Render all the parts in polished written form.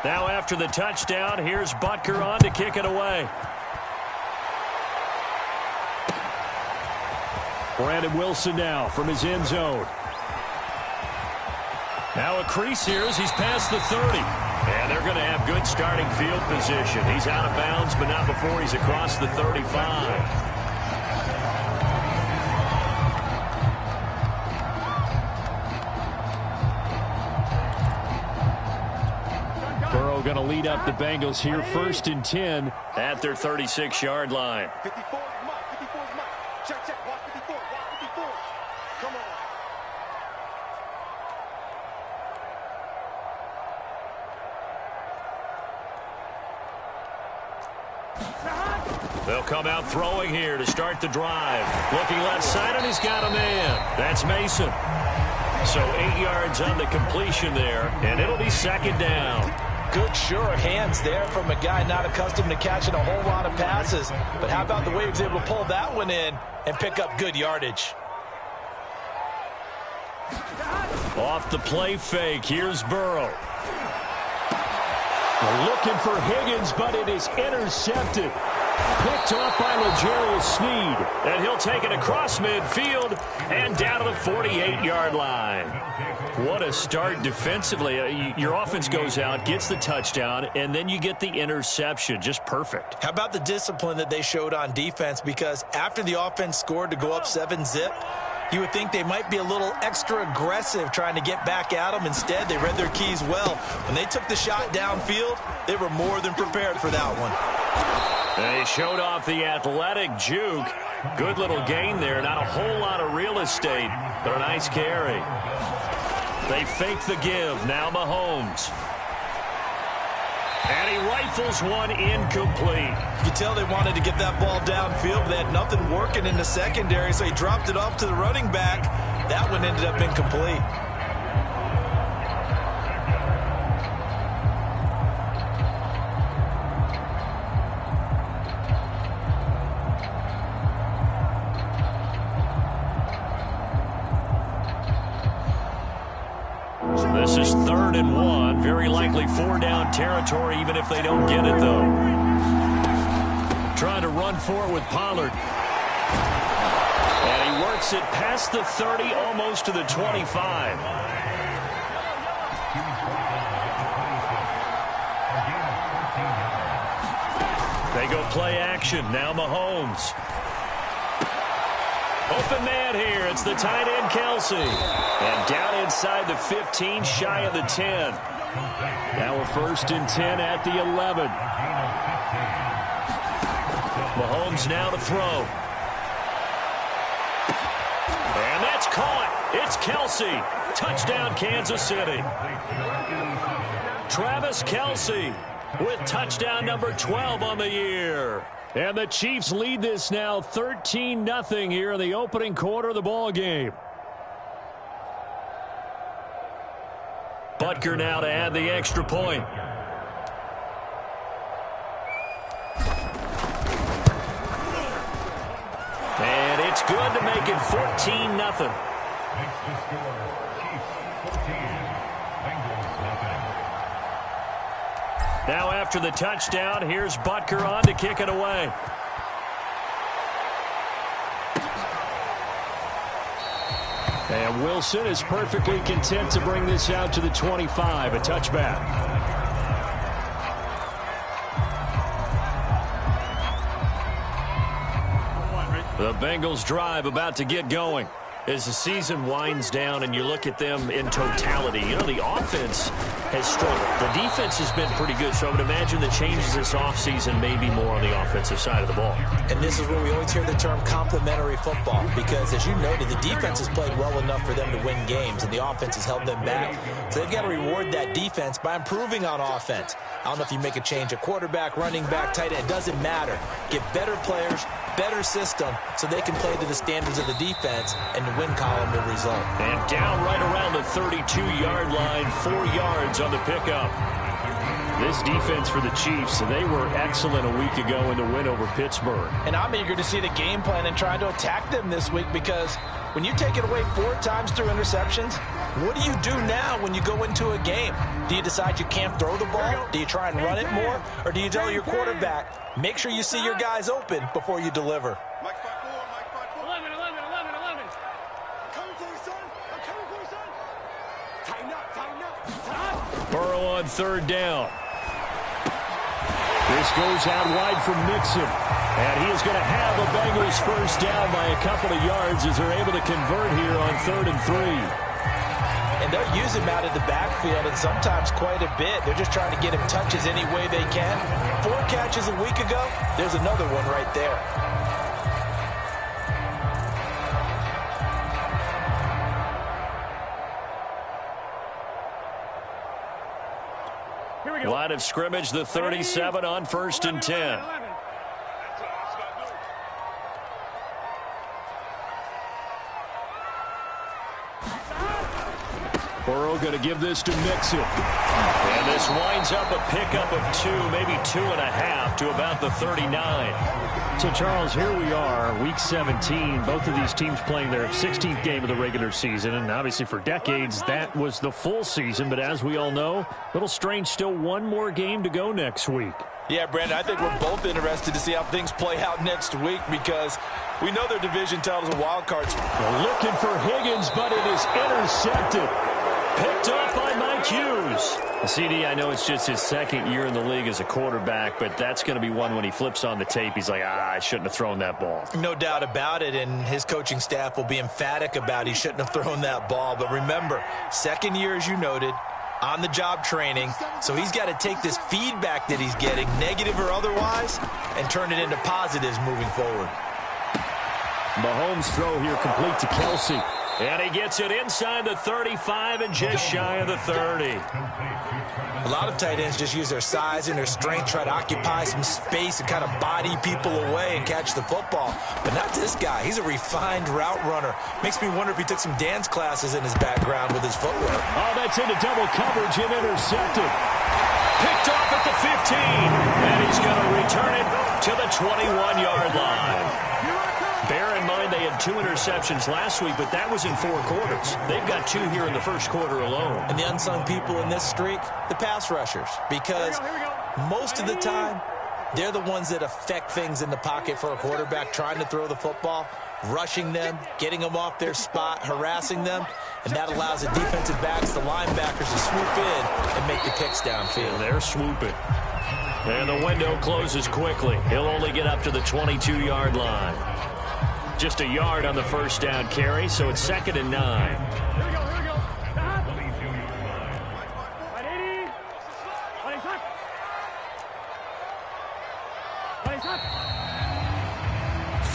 Now after the touchdown, here's Butker on to kick it away. Brandon Wilson now from his end zone. Now a crease here as he's past the 30. And they're going to have good starting field position. He's out of bounds, but not before he's across the 35. Going to lead up the Bengals here, 1st and 10 at their 36-yard line. 54 is Mike. 54 is Mike. Check. Watch 54. Watch 54. Come on. They'll come out throwing here to start the drive. Looking left side, and he's got a man. That's Mason. So 8 yards on the completion there, and it'll be 2nd down. Good, sure hands there from a guy not accustomed to catching a whole lot of passes. But how about the way he was able to pull that one in and pick up good yardage? Off the play fake, here's Burrow. Looking for Higgins, but it is intercepted. Picked off by L'Jarius Sneed. And he'll take it across midfield and down to the 48-yard line. What a start defensively. Your offense goes out, gets the touchdown, and then you get the interception. Just perfect. How about the discipline that they showed on defense? Because after the offense scored to go up 7-zip, you would think they might be a little extra aggressive trying to get back at them. Instead, they read their keys well. When they took the shot downfield, they were more than prepared for that one. They showed off the athletic juke. Good little gain there. Not a whole lot of real estate, but a nice carry. They fake the give. Now Mahomes. And he rifles one incomplete. You could tell they wanted to get that ball downfield, but they had nothing working in the secondary, so he dropped it off to the running back. That one ended up incomplete. This is 3rd and 1. Very likely 4-down territory, even if they don't get it, though. Trying to run for it with Pollard. And he works it past the 30, almost to the 25. They go play action. Now Mahomes. Open man here. It's the tight end, Kelsey. And down inside the 15, shy of the 10. Now we're 1st and 10 at the 11. Mahomes now to throw. And that's caught. It's Kelsey. Touchdown, Kansas City. Travis Kelsey with touchdown number 12 on the year. And the Chiefs lead this now 13-0 here in the opening quarter of the ball game. Butker now to add the extra point. And it's good to make it 14-0. Now after the touchdown, here's Butker on to kick it away. And Wilson is perfectly content to bring this out to the 25, a touchback. The Bengals drive about to get going. As the season winds down and you look at them in totality, you know, the offense has struggled. The defense has been pretty good, so I would imagine the changes this offseason may be more on the offensive side of the ball. And this is where we always hear the term complementary football, because as you noted, the defense has played well enough for them to win games, and the offense has held them back. So they've got to reward that defense by improving on offense. I don't know if you make a change at quarterback, running back, tight end. It doesn't matter. Get better players, better system, so they can play to the standards of the defense, and the win column will result. And down right around the 32-yard line, 4 yards on the pickup. This defense for the Chiefs, they were excellent a week ago in the win over Pittsburgh. And I'm eager to see the game plan and try to attack them this week, because when you take it away 4 times through interceptions, what do you do now when you go into a game? Do you decide you can't throw the ball? Do you try and run it more? Or do you tell your quarterback, make sure you see your guys open before you deliver? Mike 5-4, Mike 5-4. 11. I'm coming for you, son. I'm coming for you, son. Tighten up. Burrow on 3rd down. This goes out wide from Mixon. And he is going to have a Bengals first down by a couple of yards as they're able to convert here on 3rd and 3. And they'll use him out of the backfield, and sometimes quite a bit. They're just trying to get him touches any way they can. 4 catches a week ago, there's another one right there. Line of scrimmage, the 37 on 1st and 10. Burrow going to give this to Mixon. And this winds up a pickup of 2, maybe 2.5 to about the 39. So, Charles, here we are, Week 17. Both of these teams playing their 16th game of the regular season. And obviously for decades, that was the full season. But as we all know, a little strange, still one more game to go next week. Yeah, Brandon, I think we're both interested to see how things play out next week because we know their division titles are wild cards. Looking for Higgins, but it is intercepted. Picked off by Mike Hughes. CD, I know it's just his 2nd year in the league as a quarterback, but that's going to be one when he flips on the tape. He's like, I shouldn't have thrown that ball. No doubt about it, and his coaching staff will be emphatic about he shouldn't have thrown that ball. But remember, 2nd year, as you noted, on-the-job training, so he's got to take this feedback that he's getting, negative or otherwise, and turn it into positives moving forward. Mahomes' throw here complete to Kelsey. And he gets it inside the 35 and just shy of the 30. A lot of tight ends just use their size and their strength, try to occupy some space and kind of body people away and catch the football. But not this guy. He's a refined route runner. Makes me wonder if he took some dance classes in his background with his footwork. Oh, that's into double coverage and intercepted. Picked off at the 15. And he's going to return it to the 21-yard line. Bear in mind they had 2 interceptions last week, but that was in 4 quarters. They've got 2 here in the first quarter alone. And the unsung people in this streak, the pass rushers, because most of the time, they're the ones that affect things in the pocket for a quarterback, trying to throw the football, rushing them, getting them off their spot, harassing them, and that allows the defensive backs, the linebackers to swoop in and make the picks downfield. And they're swooping. And the window closes quickly. He'll only get up to the 22-yard line. Just a yard on the first down carry, so it's 2nd and 9. Here we go.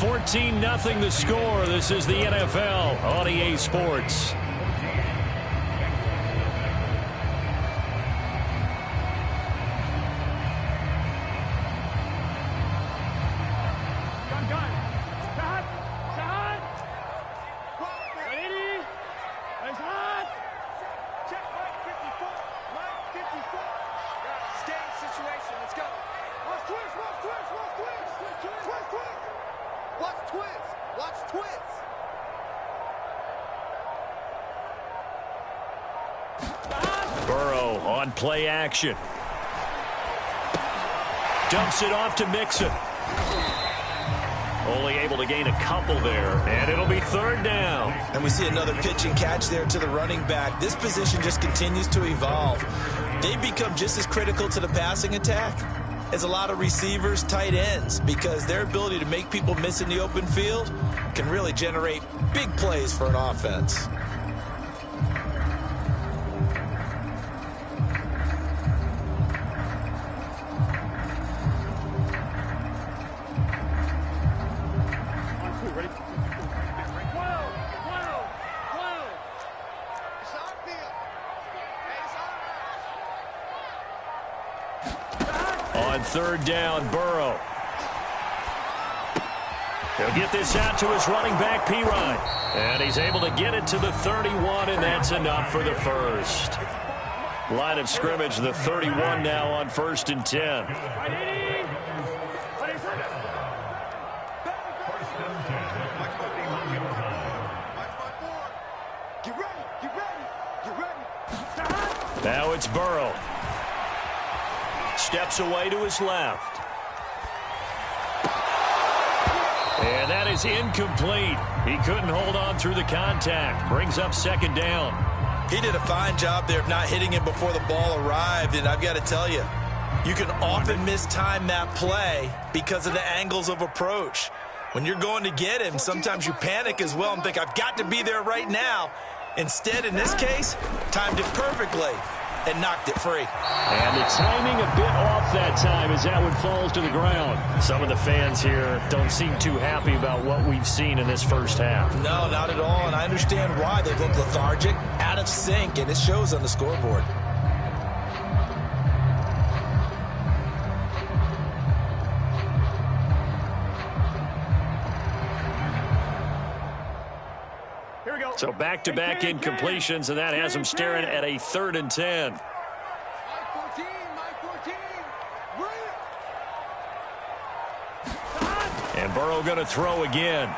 14-0 the score. This is the NFL on EA Sports. Burrow on play action. Dumps it off to Mixon. Only able to gain a couple there, and it'll be 3rd down. And we see another pitch and catch there to the running back. This position just continues to evolve. They become just as critical to the passing attack as a lot of receivers, tight ends, because their ability to make people miss in the open field can really generate big plays for an offense. On 3rd down, Burrow. He'll get this out to his running back, Pirine. And he's able to get it to the 31, and that's enough for the first. Line of scrimmage, the 31 now on 1st and 10. Now it's Burrow. Steps away to his left. And that is incomplete. He couldn't hold on through the contact. Brings up second down. He did a fine job there of not hitting him before the ball arrived, and I've got to tell you, you can often mistime that play because of the angles of approach. When you're going to get him, sometimes you panic as well and think, I've got to be there right now. Instead, in this case, timed it perfectly and knocked it free. And the timing a bit off that time as that one falls to the ground. Some of the fans here don't seem too happy about what we've seen in this first half. No, not at all, and I understand why. They look lethargic, out of sync, and it shows on the scoreboard. So back-to-back incompletions, and that has him staring at a 3rd and 10. And Burrow going to throw again. With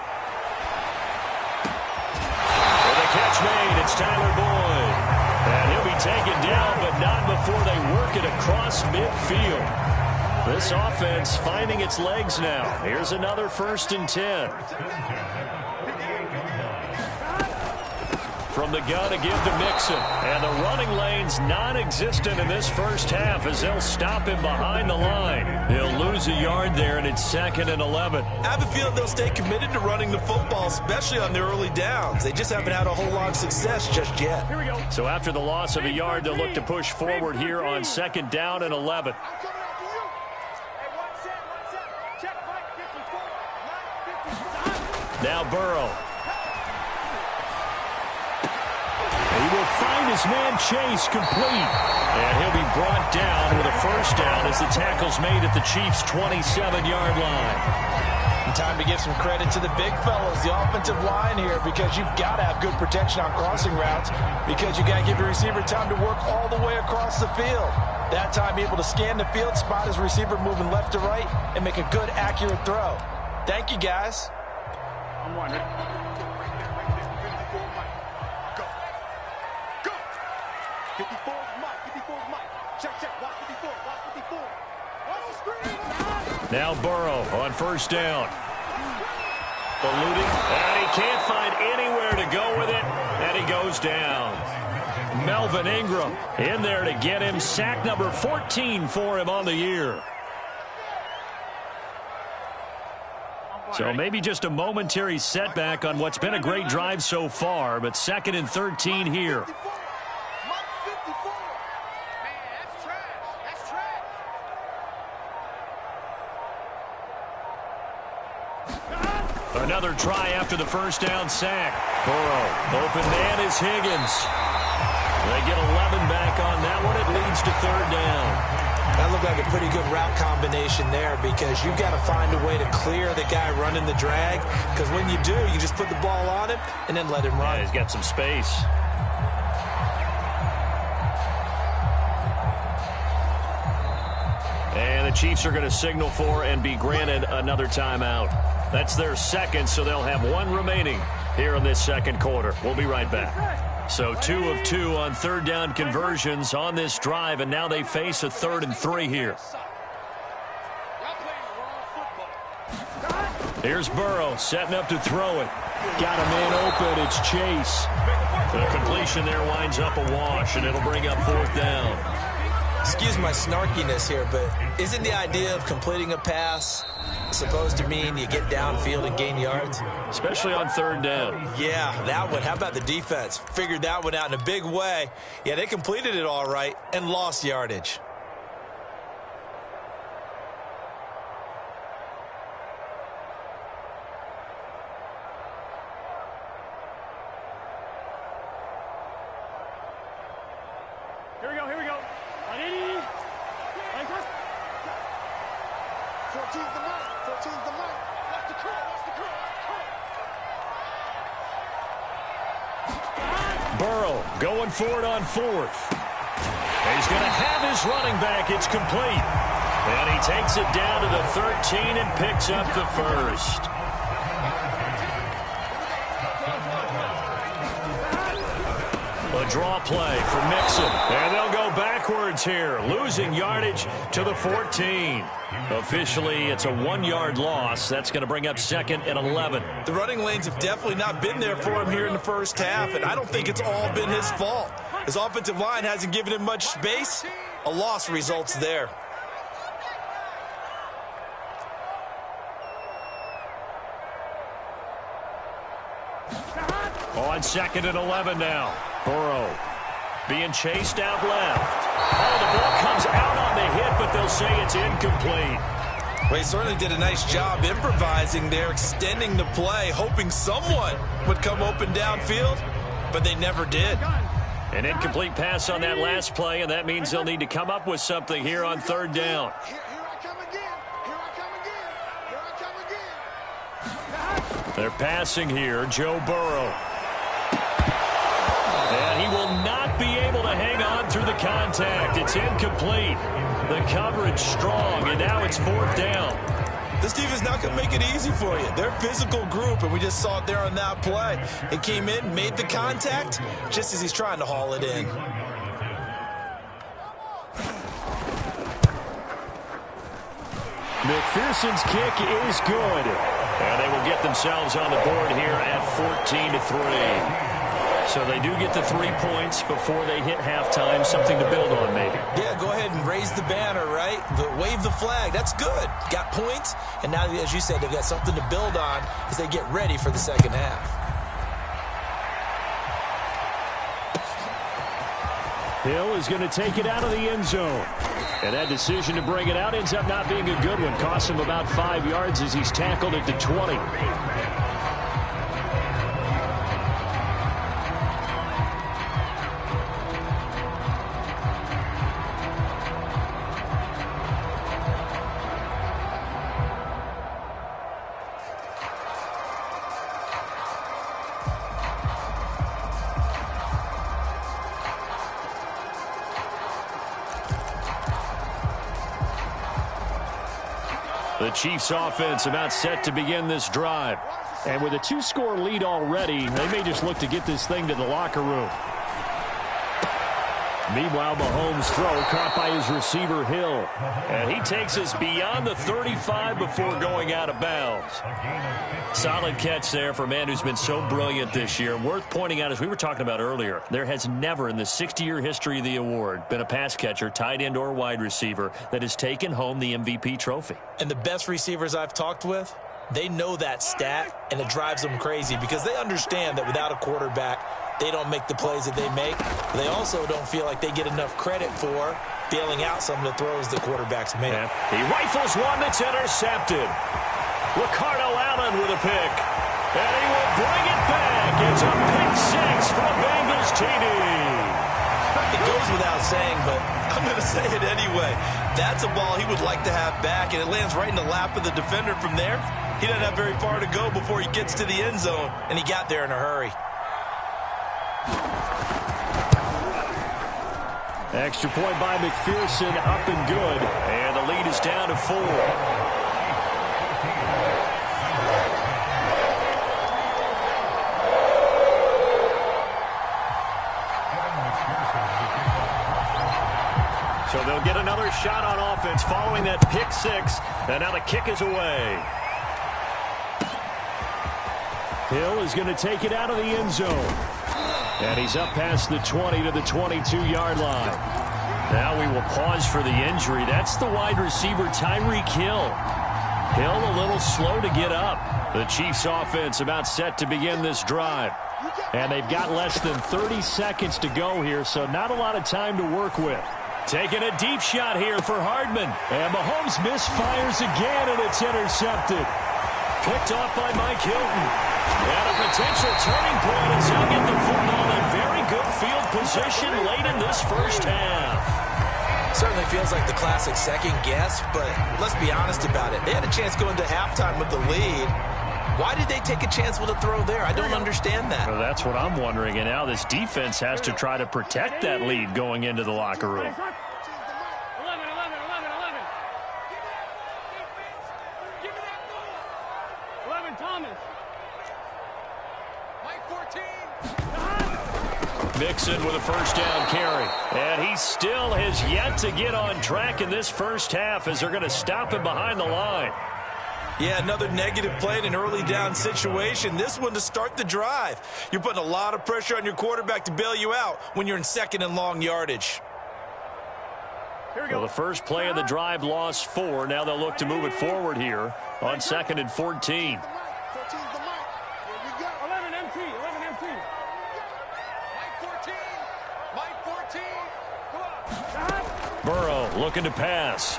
a catch made, it's Tyler Boyd. And he'll be taken down, but not before they work it across midfield. This offense finding its legs now. Here's another 1st and 10. From the gun to give to Mixon. And the running lane's non-existent in this first half as they'll stop him behind the line. He'll lose a yard there, and it's 2nd and 11. I have a feeling they'll stay committed to running the football, especially on their early downs. They just haven't had a whole lot of success just yet. Here we go. So after the loss of a yard, they'll look to push forward here on 2nd down and 11. Now Burrow. He will find his man Chase complete. And he'll be brought down with a 1st down as the tackle's made at the Chiefs' 27-yard line. And time to give some credit to the big fellas, the offensive line here, because you've got to have good protection on crossing routes because you got to give your receiver time to work all the way across the field. That time able to scan the field, spot his receiver moving left to right, and make a good, accurate throw. Thank you, guys. I'm wondering. Now Burrow on 1st down. Ballooning, and he can't find anywhere to go with it, and he goes down. Melvin Ingram in there to get him. Sack number 14 for him on the year. So maybe just a momentary setback on what's been a great drive so far, but 2nd and 13 here. Another try after the 1st down sack. Burrow, open man is Higgins. They get 11 back on that one. It leads to 3rd down. That looked like a pretty good route combination there because you've got to find a way to clear the guy running the drag, because when you do, you just put the ball on him and then let him run. Yeah, he's got some space. And the Chiefs are going to signal for and be granted another timeout. That's their 2nd, so they'll have 1 remaining here in this 2nd quarter. We'll be right back. So 2 of 2 on 3rd down conversions on this drive, and now they face a 3rd and 3 here. Here's Burrow setting up to throw it. Got a man open. It's Chase. The completion there winds up a wash, and it'll bring up 4th down. Excuse my snarkiness here, but isn't the idea of completing a pass supposed to mean you get downfield and gain yards? Especially on 3rd down. Yeah, that one. How about the defense? Figured that one out in a big way. Yeah, they completed it all right and lost yardage. Here we go, here we go. 14's the mark, 14's the mark. Watch the curl, watch the curl, watch the curl. Burrow going for it on 4th. He's going to have his running back. It's complete. And he takes it down to the 13 and picks up the 1st. A draw play for Mixon. And they'll go backwards here, losing yardage to the 14. Officially, it's a 1-yard loss. That's going to bring up 2nd and 11. The running lanes have definitely not been there for him here in the first half, and I don't think it's all been his fault. His offensive line hasn't given him much space. A loss results there. On 2nd and 11 now. Burrow being chased out left. Oh, the ball comes out on the hit, but they'll say it's incomplete. Well, he certainly did a nice job improvising there, extending the play, hoping someone would come open downfield, but they never did. An incomplete pass on that last play, and that means they'll need to come up with something here on 3rd down. Here I come again. Here I come again. Here I come again. They're passing here, Joe Burrow. And he will not be able to hang on through the contact. It's incomplete. The coverage strong, and now it's 4th down. This defense not going to make it easy for you. They're a physical group, and we just saw it there on that play. It came in, made the contact, just as he's trying to haul it in. McPherson's kick is good. And they will get themselves on the board here at 14-3. So they do get the 3 points before they hit halftime. Something to build on, maybe. Yeah, go ahead and raise the banner, right? Wave the flag. That's good. Got points, and now, as you said, they've got something to build on as they get ready for the second half. Hill is going to take it out of the end zone. And that decision to bring it out ends up not being a good one. Costs him about 5 yards as he's tackled at the 20. The Chiefs offense about set to begin this drive. And with a 2-score lead already, they may just look to get this thing to the locker room. Meanwhile, Mahomes' throw caught by his receiver, Hill. And he takes us beyond the 35 before going out of bounds. Solid catch there for a man who's been so brilliant this year. Worth pointing out, as we were talking about earlier, there has never in the 60-year history of the award been a pass catcher, tight end, or wide receiver that has taken home the MVP trophy. And the best receivers I've talked with, they know that stat, and it drives them crazy because they understand that without a quarterback, they don't make the plays that they make. They also don't feel like they get enough credit for bailing out some of the throws the quarterbacks make. Yeah. He rifles one that's intercepted. Ricardo Allen with a pick. And he will bring it back. It's a pick 6 for the Bengals TD. It goes without saying, but I'm going to say it anyway. That's a ball he would like to have back, and it lands right in the lap of the defender from there. He doesn't have very far to go before he gets to the end zone, and he got there in a hurry. Extra point by McPherson, up and good. And the lead is down to 4. So they'll get another shot on offense following that pick 6. And now the kick is away. Hill is going to take it out of the end zone. And he's up past the 20 to the 22-yard line. Now we will pause for the injury. That's the wide receiver, Tyreek Hill. Hill a little slow to get up. The Chiefs offense about set to begin this drive. And they've got less than 30 seconds to go here, so not a lot of time to work with. Taking a deep shot here for Hardman. And Mahomes misfires again, and it's intercepted. Picked off by Mike Hilton. And a potential turning point as he'll get the football in very good field position late in this first half. Certainly feels like the classic second guess, but let's be honest about it. They had a chance going to halftime with the lead. Why did they take a chance with a throw there? I don't understand that. Well, that's what I'm wondering. And now this defense has to try to protect that lead going into the locker room. 11. Give me that ball. 11, Thomas. Mike 14. Mixon with a first down carry. And he still has yet to get on track in this first half as they're going to stop him behind the line. Yeah, another negative play in an early down situation. This one to start the drive. You're putting a lot of pressure on your quarterback to bail you out when you're in second and long yardage. Well, the first play of the drive lost 4. Now they'll look to move it forward here on 2nd and 14. Burrow looking to pass.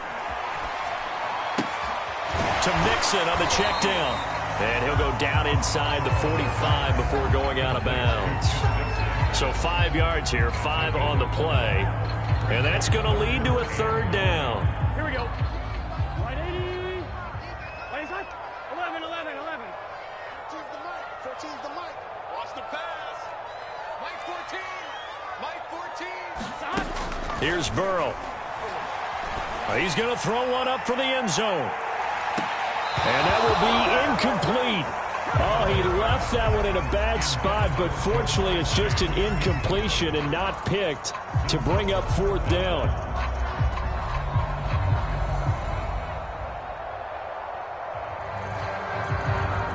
To Mixon on the check down. And he'll go down inside the 45 before going out of bounds. So 5 yards here, 5 on the play. And that's going to lead to a 3rd down. Here we go. Right 80. What is that? 11. 14's the mic. 14's the mic. Watch the pass. Mike 14. Mike 14. Here's Burrow. He's going to throw one up for the end zone. And that will be incomplete. Oh, he left that one in a bad spot, but fortunately it's just an incompletion and not picked to bring up 4th down.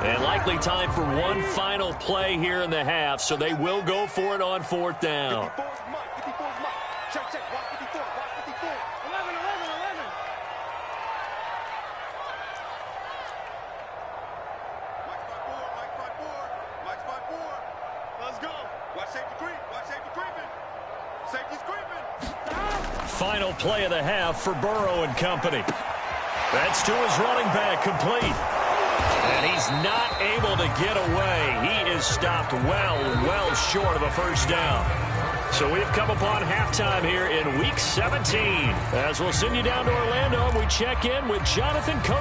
And likely time for one final play here in the half, so they will go for it on 4th down. 54's Mike. 54's Mike. Check. Watch 54. Watch 54. 11. Mike's 5-4. Let's go. Watch safety creep. Watch safety creeping. Safety's creeping. Final play of the half for Burrow and company. That's to his running back, complete. And he's not able to get away. He is stopped well short of a first down. So we've come upon halftime here in Week 17. As we'll send you down to Orlando, we check in with Jonathan Coach.